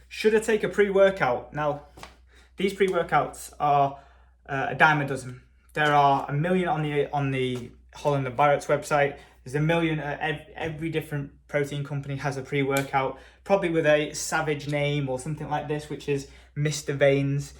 Should I take a pre-workout? Now, these pre-workouts are a dime a dozen. There are a million on the Holland and Barrett's website. There's a million. Every different protein company has a pre-workout, probably with a savage name or something like this, which is Mr. Veins,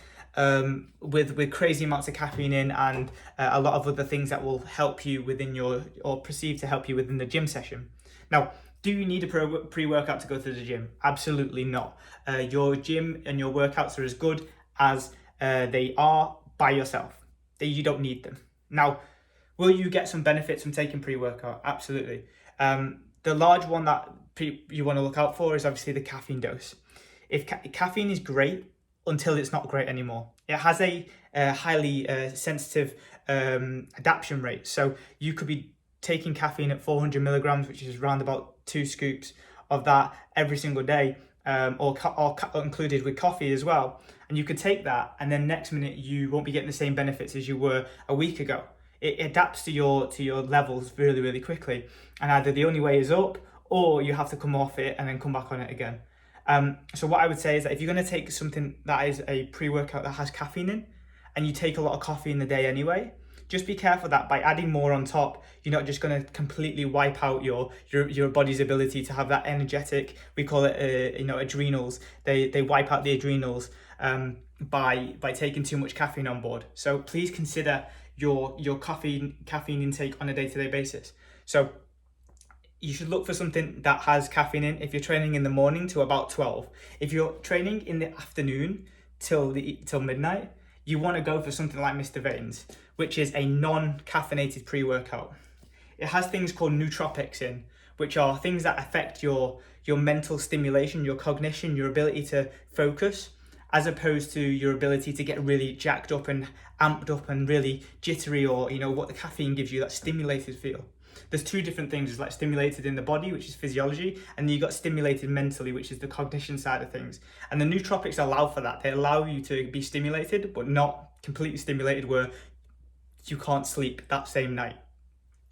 with crazy amounts of caffeine in and a lot of other things that will help you within or perceive to help you within the gym session. Now, do you need a pre-workout to go to the gym? Absolutely not. Your gym and your workouts are as good as they are by yourself. You don't need them. Now, will you get some benefits from taking pre-workout? Absolutely. The large one that you want to look out for is obviously the caffeine dose. If caffeine is great until it's not great anymore. It has a highly sensitive adaptation rate. So you could be taking caffeine at 400 milligrams, which is around about 2 scoops of that every single day, or included with coffee as well. And you could take that, and then next minute you won't be getting the same benefits as you were a week ago. It adapts to your levels really, really quickly. And either the only way is up, or you have to come off it and then come back on it again. So what I would say is that if you're going to take something that is a pre-workout that has caffeine in, and you take a lot of coffee in the day anyway, just be careful that by adding more on top, you're not just going to completely wipe out your body's ability to have that energetic, we call it adrenals. They wipe out the adrenals by taking too much caffeine on board. So please consider your caffeine intake on a day-to-day basis. So you should look for something that has caffeine in if you're training in the morning to about 12. If you're training in the afternoon till midnight, you want to go for something like Mr. Veins, which is a non-caffeinated pre-workout. It has things called nootropics in, which are things that affect your mental stimulation, your cognition, your ability to focus, as opposed to your ability to get really jacked up and amped up and really jittery, or what the caffeine gives you, that stimulated feel. There's two different things. There's like stimulated in the body, which is physiology, and then you got stimulated mentally, which is the cognition side of things. And the nootropics allow for that. They allow you to be stimulated, but not completely stimulated where you can't sleep that same night.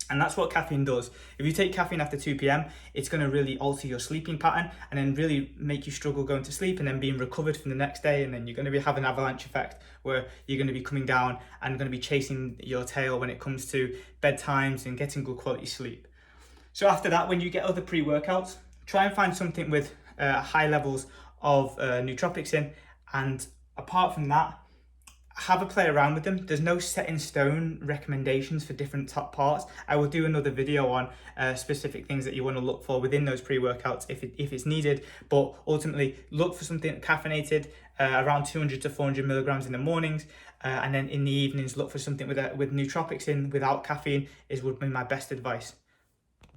And that's what caffeine does. If you take caffeine after 2 p.m, it's going to really alter your sleeping pattern and then really make you struggle going to sleep and then being recovered from the next day. And then you're going to have an avalanche effect where you're going to be coming down and going to be chasing your tail when it comes to bedtimes and getting good quality sleep. So after that, when you get other pre-workouts, try and find something with high levels of nootropics in. And apart from that, have a play around with them. There's no set in stone recommendations for different top parts. I will do another video on specific things that you want to look for within those pre-workouts if it's needed, but ultimately look for something caffeinated around 200 to 400 milligrams in the mornings, and then in the evenings look for something with nootropics in without caffeine would be my best advice.